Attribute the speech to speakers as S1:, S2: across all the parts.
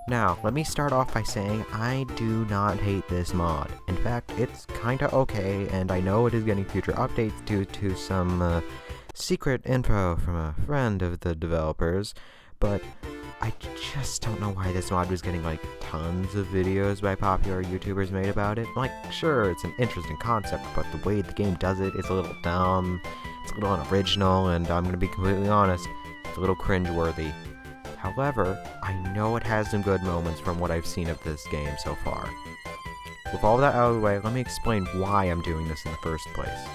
S1: Now, let me start off by saying I do not hate this mod. In fact, it's kinda okay, and I know it is getting future updates due to some secret info from a friend of the developers, but I just don't know why this mod was getting like tons of videos by popular YouTubers made about it. Like, sure, it's an interesting concept, but the way the game does it is a little dumb, it's a little unoriginal, and I'm gonna be completely honest, it's a little cringeworthy. However, I know it has some good moments from what I've seen of this game so far. With all that out of the way, let me explain why I'm doing this in the first place.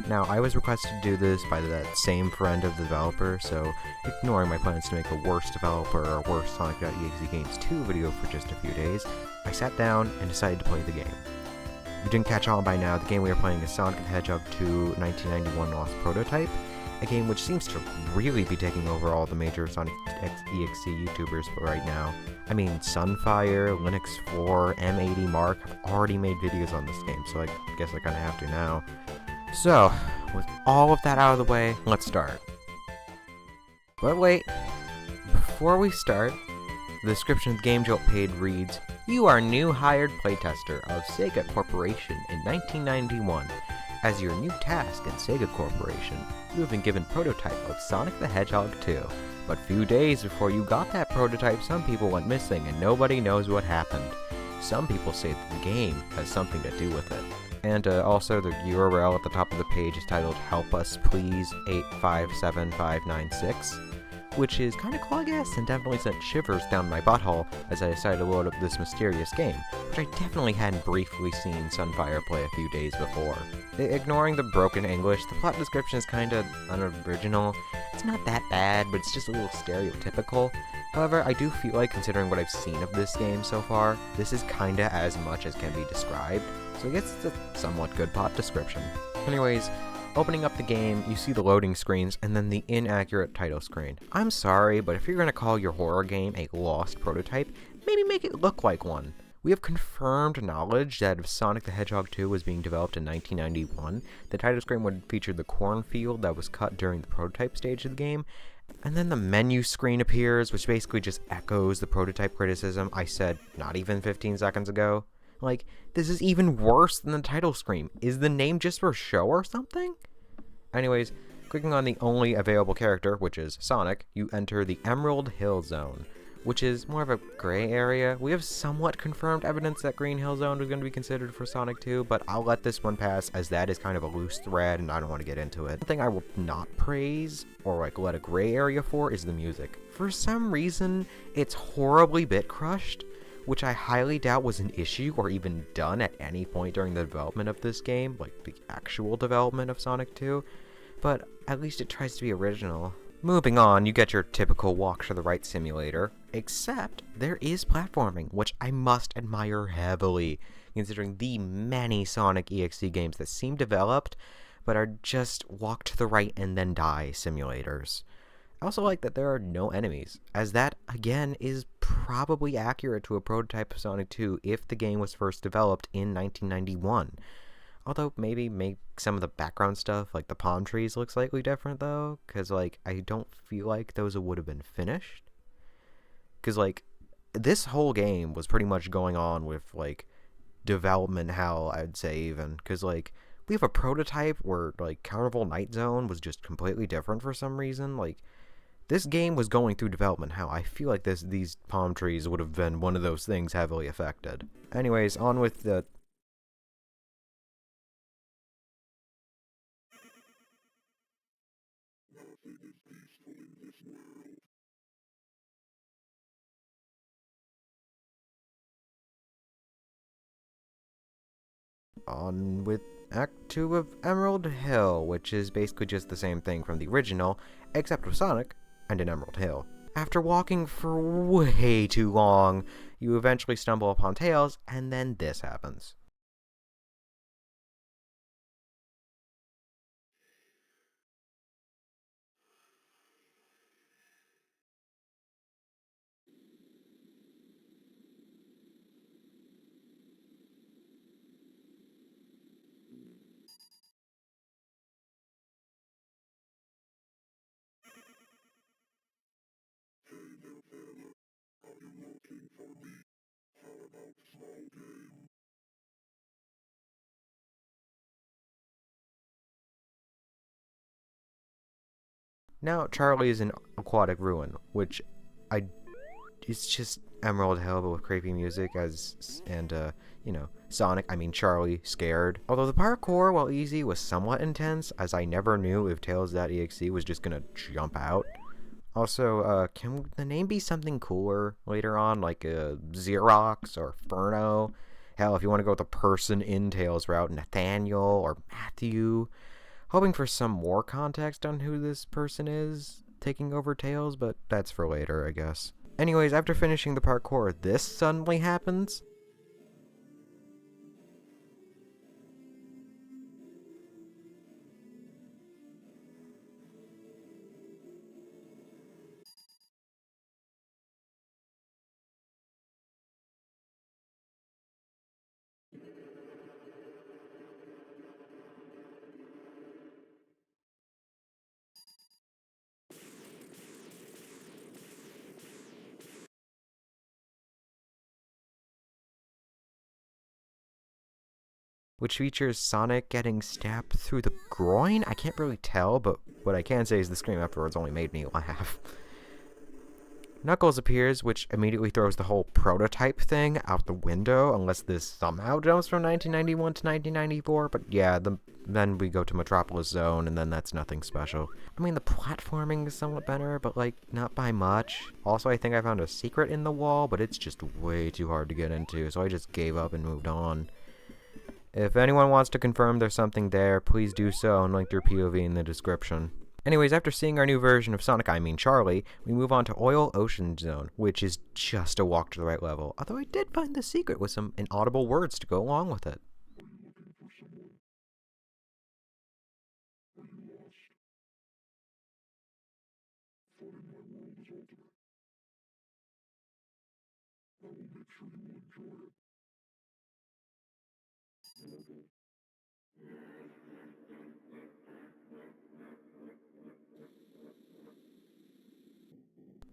S1: Now, I was requested to do this by that same friend of the developer, so ignoring my plans to make a worse developer or worse Sonic.exe Games 2 video for just a few days, I sat down and decided to play the game. If you didn't catch on by now, the game we are playing is Sonic the Hedgehog 2 1991 Lost Prototype, a game which seems to really be taking over all the major Sonic EXE YouTubers right now. I mean, Sunfire, Linux4, M80 Mark have already made videos on this game, so I guess I kinda have to now. So, with all of that out of the way, let's start. But wait, before we start, the description of the Game Jolt page reads, "You are new hired playtester of Sega Corporation in 1991. As your new task in Sega Corporation, you have been given prototype of Sonic the Hedgehog 2. But few days before you got that prototype, some people went missing and nobody knows what happened. Some people say that the game has something to do with it." And also, the URL at the top of the page is titled Help Us Please 857596, which is kind of cool, I guess, and definitely sent shivers down my butthole as I decided to load up this mysterious game, which I definitely hadn't briefly seen Sunfire play a few days before. Ignoring the broken English, the plot description is kinda unoriginal. It's not that bad, but it's just a little stereotypical. However, I do feel like, considering what I've seen of this game so far, this is kinda as much as can be described, so I guess it's a somewhat good plot description. Anyways, opening up the game, you see the loading screens and then the inaccurate title screen. I'm sorry, but if you're gonna call your horror game a lost prototype, maybe make it look like one. We have confirmed knowledge that if Sonic the Hedgehog 2 was being developed in 1991, the title screen would feature the cornfield that was cut during the prototype stage of the game, and then the menu screen appears, which basically just echoes the prototype criticism I said not even 15 seconds ago. Like, this is even worse than the title screen. Is the name just for show or something? Anyways, clicking on the only available character, which is Sonic, you enter the Emerald Hill Zone, which is more of a gray area. We have somewhat confirmed evidence that Green Hill Zone was going to be considered for Sonic 2, but I'll let this one pass as that is kind of a loose thread and I don't want to get into it. One thing I will not praise, or like let a gray area for, is the music. For some reason, it's horribly bit crushed, which I highly doubt was an issue or even done at any point during the development of this game, like the actual development of Sonic 2, but at least it tries to be original. Moving on, you get your typical walk to the right simulator, except there is platforming, which I must admire heavily, considering the many Sonic EXE games that seem developed, but are just walk to the right and then die simulators. I also like that there are no enemies, as that, again, is probably accurate to a prototype of Sonic 2 if the game was first developed in 1991. Although, maybe make some of the background stuff, like the palm trees, look slightly different, though, because, like, I don't feel like those would have been finished. Because, like, this whole game was pretty much going on with, like, development hell, I'd say, even, because, like, we have a prototype where, like, Carnival Night Zone was just completely different for some reason, like, this game was going through development hell. I feel like these palm trees would have been one of those things heavily affected. Anyways, on with the... On with Act 2 of Emerald Hill, which is basically just the same thing from the original, except with Sonic and an Emerald Hill. After walking for way too long, you eventually stumble upon Tails, and then this happens. Now, Charlie is an aquatic ruin, which I it's just Emerald Hill, but with creepy music Sonic, Charlie, scared. Although the parkour, while easy, was somewhat intense, as I never knew if Tails.exe was just gonna jump out. Also, can the name be something cooler later on, like Xerox or Furno? Hell, if you want to go with the person in Tails route, Nathaniel or Matthew. Hoping for some more context on who this person is taking over Tails, but that's for later, I guess. Anyways, after finishing the parkour, this suddenly happens. Which features Sonic getting stabbed through the groin? I can't really tell, but what I can say is the scream afterwards only made me laugh. Knuckles appears, which immediately throws the whole prototype thing out the window, unless this somehow jumps from 1991 to 1994, but yeah, then we go to Metropolis Zone, and then that's nothing special. The platforming is somewhat better, but not by much. Also, I think I found a secret in the wall, but it's just way too hard to get into, so I just gave up and moved on. If anyone wants to confirm there's something there, please do so and link their POV in the description. Anyways, after seeing our new version of Sonic, Charlie, we move on to Oil Ocean Zone, which is just a walk to the right level, although I did find the secret with some inaudible words to go along with it.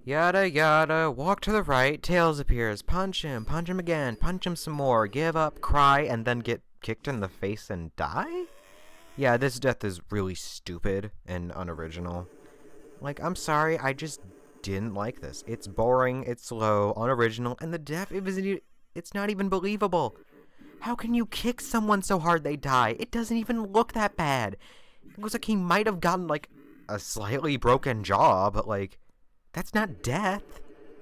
S1: Yada yada, walk to the right, Tails appears, punch him again, punch him some more, give up, cry, and then get kicked in the face and die? Yeah, this death is really stupid and unoriginal. I'm sorry, I just didn't like this. It's boring, it's slow, unoriginal, and the death, it's not even believable. How can you kick someone so hard they die? It doesn't even look that bad. It looks like he might have gotten, a slightly broken jaw, but, that's not death.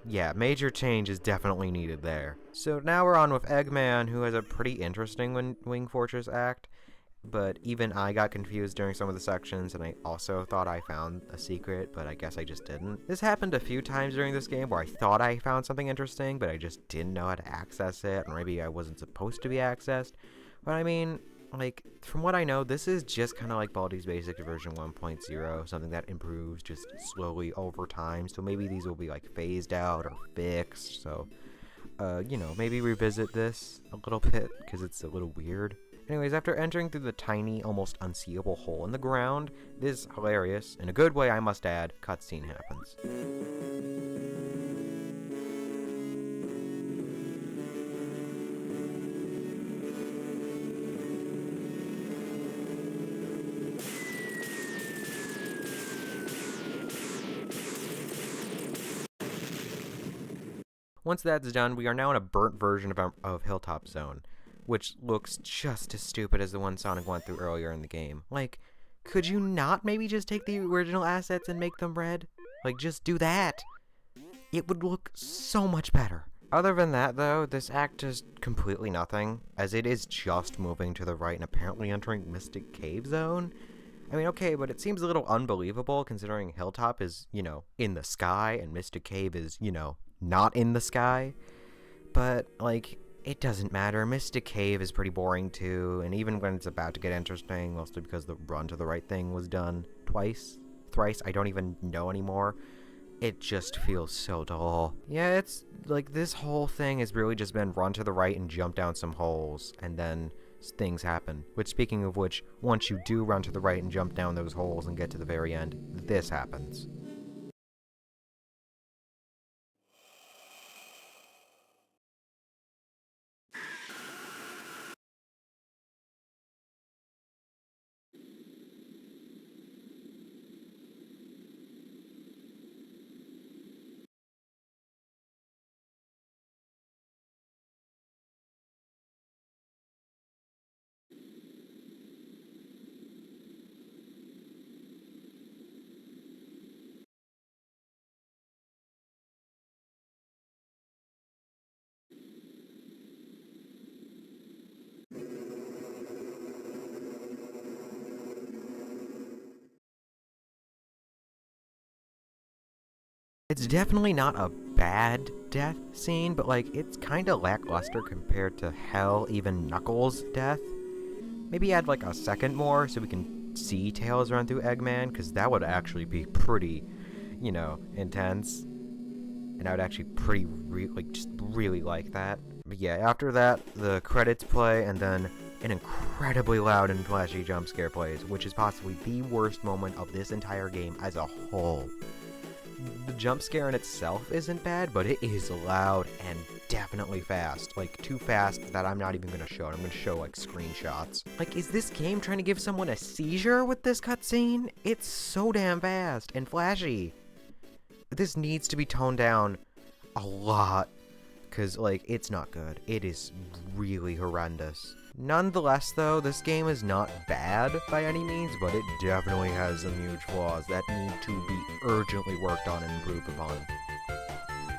S1: Yeah, major change is definitely needed there. So now we're on with Eggman, who has a pretty interesting Wing Fortress act. But even I got confused during some of the sections, and I also thought I found a secret, but I guess I just didn't. This happened a few times during this game where I thought I found something interesting, but I just didn't know how to access it, or maybe I wasn't supposed to be accessed. But from what I know, this is just kind of like Baldi's Basics version 1.0, something that improves just slowly over time, so maybe these will be, phased out or fixed, so, maybe revisit this a little bit, because it's a little weird. Anyways, after entering through the tiny, almost unseeable hole in the ground, this hilarious, in a good way I must add, cutscene happens. Once that's done, we are now in a burnt version of Hilltop Zone, which looks just as stupid as the one Sonic went through earlier in the game. Could you not maybe just take the original assets and make them red? Just do that. It would look so much better. Other than that, though, this act is completely nothing, as it is just moving to the right and apparently entering Mystic Cave Zone. Okay, but it seems a little unbelievable considering Hilltop is, in the sky and Mystic Cave is, not in the sky. But, it doesn't matter. Mystic Cave is pretty boring too, and even when it's about to get interesting, mostly because the run to the right thing was done thrice, I don't even know anymore, it just feels so dull. Yeah, it's this whole thing has really just been run to the right and jump down some holes, and then things happen. Which, speaking of which, once you do run to the right and jump down those holes and get to the very end, this happens. It's definitely not a bad death scene, but like, it's kinda lackluster compared to hell, even Knuckles' death. Maybe add like a second more so we can see Tails run through Eggman, because that would actually be pretty, intense. And I would actually just really like that. But yeah, after that, the credits play, and then an incredibly loud and flashy jump scare plays, which is possibly the worst moment of this entire game as a whole. The jump scare in itself isn't bad, but it is loud and definitely fast. Like, too fast that I'm not even gonna show it. I'm gonna show, like, screenshots. Like, is this game trying to give someone a seizure with this cutscene? It's so damn fast and flashy. This needs to be toned down a lot, because, like, it's not good. It is really horrendous. Nonetheless, though, this game is not bad by any means, but it definitely has some huge flaws that need to be urgently worked on and improved upon.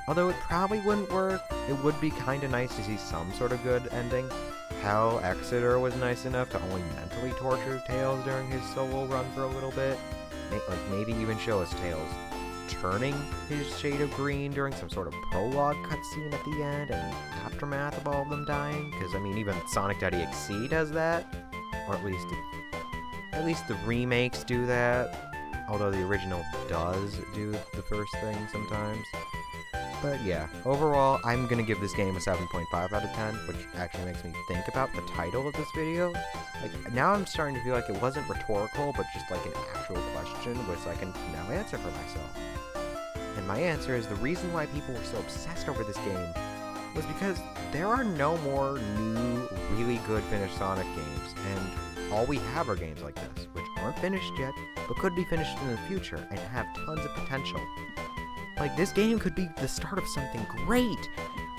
S1: Although it probably wouldn't work, it would be kinda nice to see some sort of good ending. Hell, Exeter was nice enough to only mentally torture Tails during his solo run for a little bit. Maybe even show us Tails turning his shade of green during some sort of prologue cutscene at the end, and aftermath of all of them dying, because I mean even Sonic.exe does that, or at least the remakes do that, although the original does do the first thing sometimes. But yeah, overall, I'm gonna give this game a 7.5 out of 10, which actually makes me think about the title of this video. Like, now I'm starting to feel like it wasn't rhetorical, but just like an actual question, which I can now answer for myself. And my answer is the reason why people were so obsessed over this game was because there are no more new, really good finished Sonic games, and all we have are games like this, which aren't finished yet, but could be finished in the future and have tons of potential. Like, this game could be the start of something great,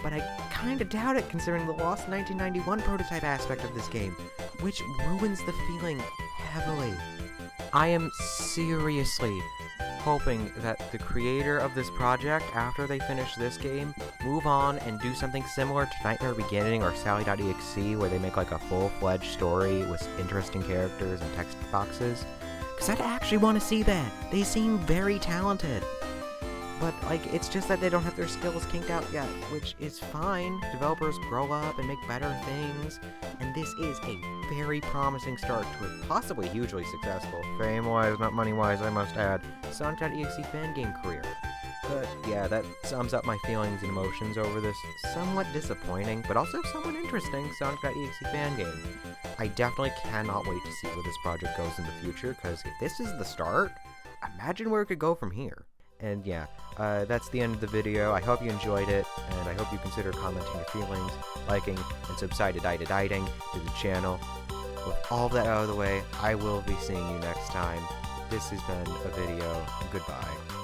S1: but I kinda doubt it considering the lost 1991 prototype aspect of this game, which ruins the feeling heavily. I am seriously hoping that the creator of this project, after they finish this game, move on and do something similar to Nightmare Beginning or Sally.exe, where they make like a full-fledged story with interesting characters and text boxes. Because I'd actually want to see that. They seem very talented. But, like, it's just that they don't have their skills kinked out yet, which is fine. Developers grow up and make better things, and this is a very promising start to a possibly hugely successful, fame-wise, not money-wise, I must add, Sonic.exe fan game career. But, yeah, that sums up my feelings and emotions over this somewhat disappointing, but also somewhat interesting Sonic.exe fan game. I definitely cannot wait to see where this project goes in the future, because if this is the start, imagine where it could go from here. And yeah, that's the end of the video. I hope you enjoyed it, and I hope you consider commenting your feelings, liking, and subscribing to the channel. With all that out of the way, I will be seeing you next time. This has been a video. Goodbye.